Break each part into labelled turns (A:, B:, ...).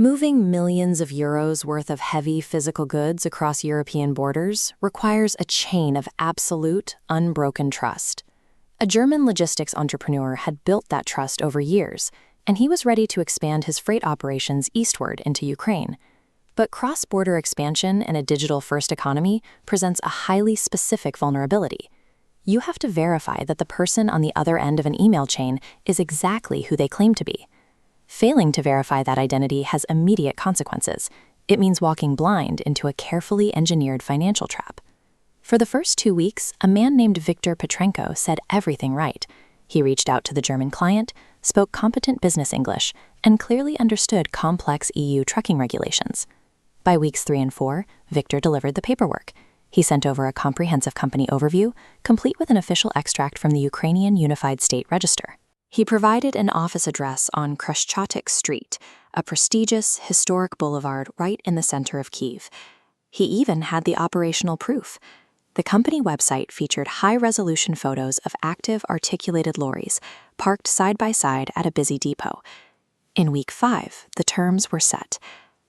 A: Moving millions of euros worth of heavy physical goods across European borders requires a chain of absolute, unbroken trust. A German logistics entrepreneur had built that trust over years, and he was ready to expand his freight operations eastward into Ukraine. But cross-border expansion in a digital-first economy presents a highly specific vulnerability. You have to verify that the person on the other end of an email chain is exactly who they claim to be. Failing to verify that identity has immediate consequences. It means walking blind into a carefully engineered financial trap. For the first 2 weeks, a man named Viktor Petrenko said everything right. He reached out to the German client, spoke competent business English, and clearly understood complex EU trucking regulations. By weeks 3 and 4, Viktor delivered the paperwork. He sent over a comprehensive company overview, complete with an official extract from the Ukrainian Unified State Register. He provided an office address on Kreshchatyk Street, a prestigious, historic boulevard right in the center of Kyiv. He even had the operational proof. The company website featured high-resolution photos of active articulated lorries parked side by side at a busy depot. In week 5, the terms were set.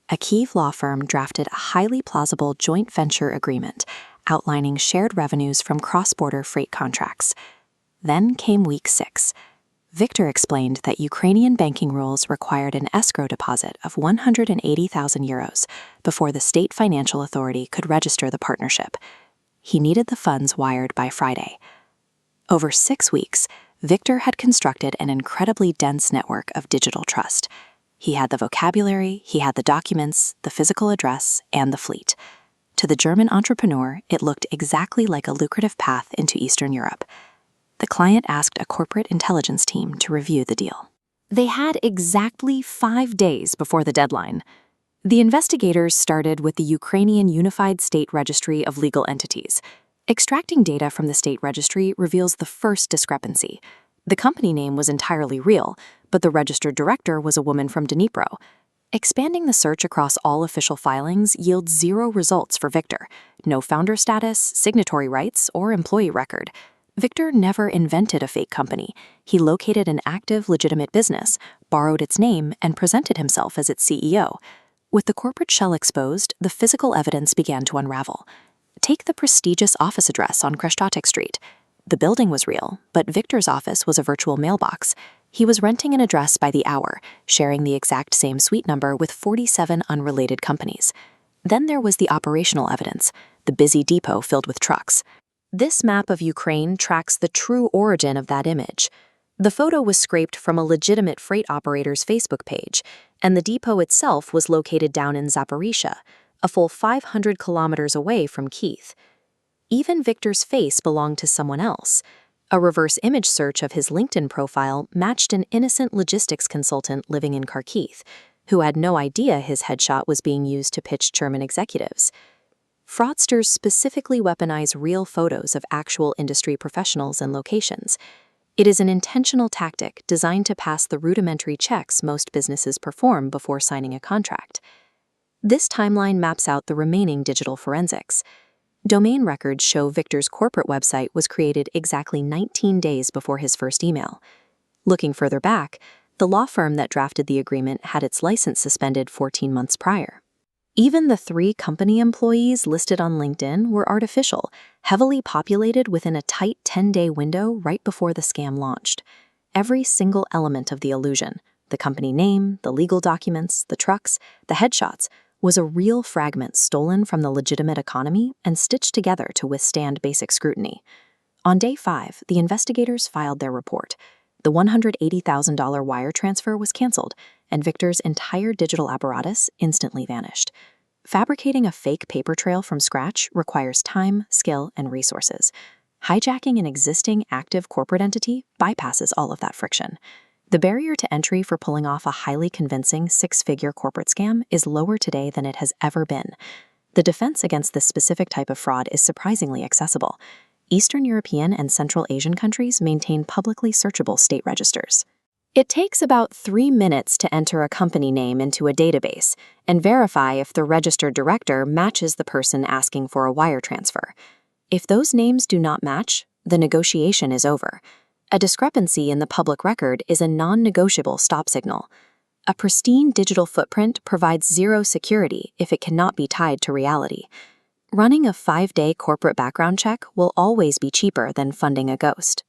A: A Kyiv law firm drafted a highly plausible joint venture agreement outlining shared revenues from cross-border freight contracts. Then came week 6. Viktor explained that Ukrainian banking rules required an escrow deposit of 180,000 euros before the state financial authority could register the partnership. He needed the funds wired by Friday. Over 6 weeks, Viktor had constructed an incredibly dense network of digital trust. He had the vocabulary, he had the documents, the physical address, and the fleet. To the German entrepreneur, it looked exactly like a lucrative path into Eastern Europe. The client asked a corporate intelligence team to review the deal. They had exactly 5 days before the deadline. The investigators started with the Ukrainian Unified State Registry of Legal Entities. Extracting data from the state registry reveals the first discrepancy. The company name was entirely real, but the registered director was a woman from Dnipro. Expanding the search across all official filings yields 0 results for Viktor. No founder status, signatory rights, or employee record. Viktor never invented a fake company. He located an active, legitimate business, borrowed its name, and presented himself as its CEO. With the corporate shell exposed, the physical evidence began to unravel. Take the prestigious office address on Kreshchatyk Street. The building was real, but Viktor's office was a virtual mailbox. He was renting an address by the hour, sharing the exact same suite number with 47 unrelated companies. Then there was the operational evidence, the busy depot filled with trucks. This map of Ukraine tracks the true origin of that image. The photo was scraped from a legitimate freight operator's Facebook page, and the depot itself was located down in Zaporizhia, a full 500 kilometers away from Kyiv. Even Viktor's face belonged to someone else. A reverse image search of his LinkedIn profile matched an innocent logistics consultant living in Kharkiv, who had no idea his headshot was being used to pitch German executives. Fraudsters specifically weaponize real photos of actual industry professionals and locations. It is an intentional tactic designed to pass the rudimentary checks most businesses perform before signing a contract. This timeline maps out the remaining digital forensics. Domain records show Viktor's corporate website was created exactly 19 days before his first email. Looking further back, the law firm that drafted the agreement had its license suspended 14 months prior. Even the 3 company employees listed on LinkedIn were artificial, heavily populated within a tight 10-day window right before the scam launched. Every single element of the illusion, the company name, the legal documents, the trucks, the headshots, was a real fragment stolen from the legitimate economy and stitched together to withstand basic scrutiny. On day 5, the investigators filed their report. The $180,000 wire transfer was canceled, and Viktor's entire digital apparatus instantly vanished. Fabricating a fake paper trail from scratch requires time, skill, and resources. Hijacking an existing active corporate entity bypasses all of that friction. The barrier to entry for pulling off a highly convincing 6-figure corporate scam is lower today than it has ever been. The defense against this specific type of fraud is surprisingly accessible. Eastern European and Central Asian countries maintain publicly searchable state registers. It takes about 3 minutes to enter a company name into a database and verify if the registered director matches the person asking for a wire transfer. If those names do not match, the negotiation is over. A discrepancy in the public record is a non-negotiable stop signal. A pristine digital footprint provides zero security if it cannot be tied to reality. Running a 5-day corporate background check will always be cheaper than funding a ghost.